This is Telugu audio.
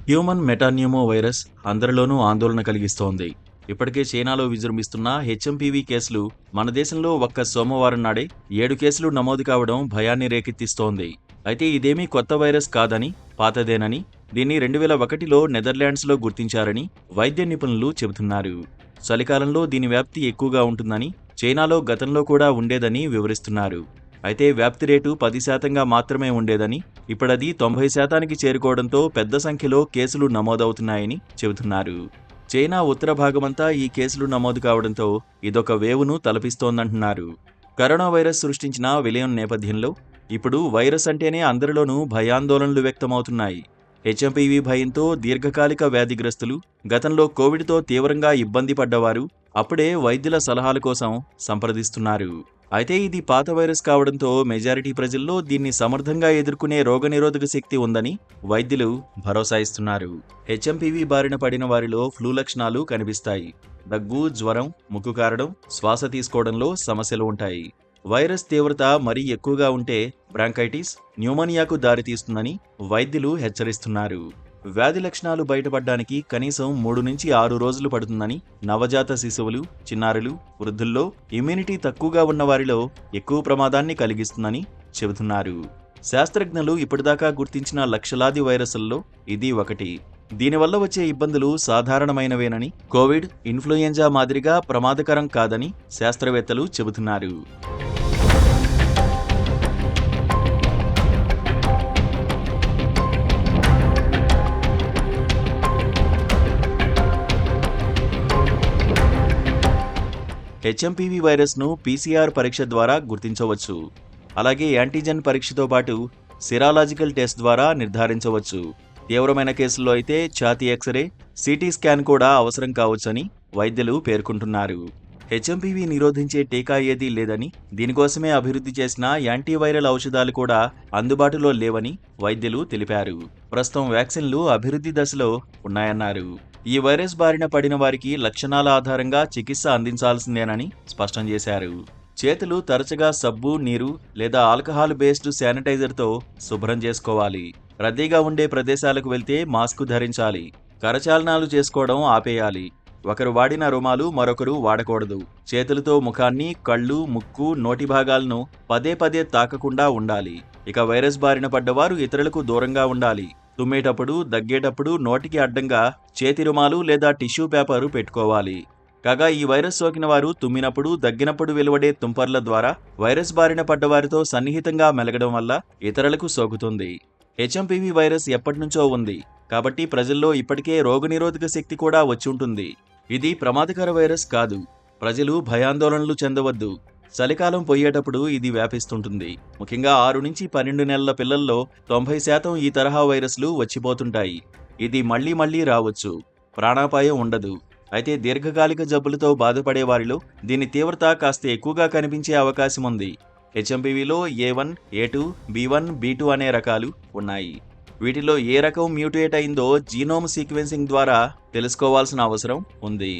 హ్యూమన్ మెటాన్యూమో వైరస్ అందరిలోనూ ఆందోళన కలిగిస్తోంది. ఇప్పటికే చైనాలో విజృంభిస్తున్న హెచ్ఎంపీవీ కేసులు మన దేశంలో ఒక్క సోమవారం నాడే 7 కేసులు నమోదు కావడం భయాన్ని రేకెత్తిస్తోంది. అయితే ఇదేమీ కొత్త వైరస్ కాదని, పాతదేనని, దీన్ని 2001లో నెదర్లాండ్స్లో గుర్తించారని వైద్య నిపుణులు చెబుతున్నారు. చలికాలంలో దీని వ్యాప్తి ఎక్కువగా ఉంటుందని, చైనాలో గతంలో కూడా ఉండేదని వివరిస్తున్నారు. అయితే వ్యాప్తి రేటు 10% మాత్రమే ఉండేదని, ఇప్పుడది 90%కి చేరుకోవడంతో పెద్ద సంఖ్యలో కేసులు నమోదవుతున్నాయని చెబుతున్నారు. చైనా ఉత్తర భాగమంతా ఈ కేసులు నమోదు కావడంతో ఇదొక వేవును తలపిస్తోందంటున్నారు. కరోనా వైరస్ సృష్టించిన విలయం నేపథ్యంలో ఇప్పుడు వైరస్ అంటేనే అందరిలోనూ భయాందోళనలు వ్యక్తమవుతున్నాయి. హెచ్ఎంపీవీ భయంతో దీర్ఘకాలిక వ్యాధిగ్రస్తులు, గతంలో కోవిడ్తో తీవ్రంగా ఇబ్బంది పడ్డవారు అప్పుడే వైద్యుల సలహాల కోసం సంప్రదిస్తున్నారు. అయితే ఇది పాత వైరస్ కావడంతో మెజారిటీ ప్రజల్లో దీన్ని సమర్థంగా ఎదుర్కొనే రోగనిరోధక శక్తి ఉందని వైద్యులు భరోసా ఇస్తున్నారు. హెచ్ఎంపీవీ బారిన పడిన వారిలో ఫ్లూ లక్షణాలు కనిపిస్తాయి. దగ్గు, జ్వరం, ముక్కు కారడం, శ్వాస తీసుకోవడంలో సమస్యలు ఉంటాయి. వైరస్ తీవ్రత మరీ ఎక్కువగా ఉంటే బ్రాంకైటిస్, న్యూమోనియాకు దారితీస్తుందని వైద్యులు హెచ్చరిస్తున్నారు. వ్యాధి లక్షణాలు బయటపడడానికి కనీసం 3 నుంచి 6 రోజులు పడుతుందని, నవజాత శిశువులు, చిన్నారులు, వృద్ధుల్లో ఇమ్యూనిటీ తక్కువగా ఉన్న వారిలో ఎక్కువ ప్రమాదాన్ని కలిగిస్తుందని చెబుతున్నారు. శాస్త్రజ్ఞులు ఇప్పటిదాకా గుర్తించిన లక్షలాది వైరస్లలో ఇది ఒకటి. దీనివల్ల వచ్చే ఇబ్బందులు సాధారణమైనవేనని, కోవిడ్, ఇన్ఫ్లుయెంజా మాదిరిగా ప్రమాదకరం కాదని శాస్త్రవేత్తలు చెబుతున్నారు. హెచ్ఎంపీవీ వైరస్ను పీసీఆర్ పరీక్ష ద్వారా గుర్తించవచ్చు. అలాగే యాంటీజెన్ పరీక్షతో పాటు సిరాలాజికల్ టెస్ట్ ద్వారా నిర్ధారించవచ్చు. తీవ్రమైన కేసుల్లో అయితే ఛాతీ ఎక్స్రే, సిటీ స్కాన్ కూడా అవసరం కావచ్చని వైద్యులు పేర్కొంటున్నారు. హెచ్ఎంపీవీ నిరోధించే టీకా ఏదీ లేదని, దీనికోసమే అభివృద్ధి చేసిన యాంటీవైరల్ ఔషధాలు కూడా అందుబాటులో లేవని వైద్యులు తెలిపారు. ప్రస్తుతం వ్యాక్సిన్లు అభివృద్ధి దశలో ఉన్నాయన్నారు. ఈ వైరస్ బారిన పడిన వారికి లక్షణాల ఆధారంగా చికిత్స అందించాల్సిందేనని స్పష్టం చేశారు. చేతులు తరచుగా సబ్బు, నీరు లేదా ఆల్కహాల్ బేస్డ్ శానిటైజర్తో శుభ్రం చేసుకోవాలి. రద్దీగా ఉండే ప్రదేశాలకు వెళ్తే మాస్కు ధరించాలి. కరచాలనాలు చేసుకోవడం ఆపేయాలి. ఒకరు వాడిన రుమాలు మరొకరు వాడకూడదు. చేతులతో ముఖాన్ని, కళ్ళు, ముక్కు, నోటి భాగాలను పదే పదే తాకకుండా ఉండాలి. ఇక వైరస్ బారిన పడ్డవారు ఇతరులకు దూరంగా ఉండాలి. తుమ్మేటప్పుడు, దగ్గేటప్పుడు నోటికి అడ్డంగా చేతి రుమాలు లేదా టిష్యూ పేపర్ పెట్టుకోవాలి. కాగా ఈ వైరస్ సోకిన వారు తుమ్మినప్పుడు, దగ్గినప్పుడు వెలువడే తుంపర్ల ద్వారా వైరస్ బారిన పడ్డవారితో సన్నిహితంగా మెలగడం వల్ల ఇతరులకు సోకుతుంది. హెచ్ఎంపీవీ వైరస్ ఎప్పటినుంచో ఉంది కాబట్టి ప్రజల్లో ఇప్పటికే రోగనిరోధక శక్తి కూడా వచ్చుంటుంది. ఇది ప్రమాదకర వైరస్ కాదు. ప్రజలు భయాందోళనలు చెందవద్దు. చలికాలం పోయేటప్పుడు ఇది వ్యాపిస్తుంటుంది. ముఖ్యంగా 6 నుంచి 12 నెలల పిల్లల్లో 90% ఈ తరహా వైరస్లు వచ్చిపోతుంటాయి. ఇది మళ్లీ మళ్లీ రావచ్చు. ప్రాణాపాయం ఉండదు. అయితే దీర్ఘకాలిక జబ్బులతో బాధపడే వారిలో దీని తీవ్రత కాస్త ఎక్కువగా కనిపించే అవకాశం ఉంది. హెచ్ఎంపీవీలో A1, A2, B1, B2 అనే రకాలు ఉన్నాయి. వీటిలో ఏ రకం మ్యూటేట్ అయిందో జీనోమ్ సీక్వెన్సింగ్ ద్వారా తెలుసుకోవాల్సిన అవసరం ఉంది.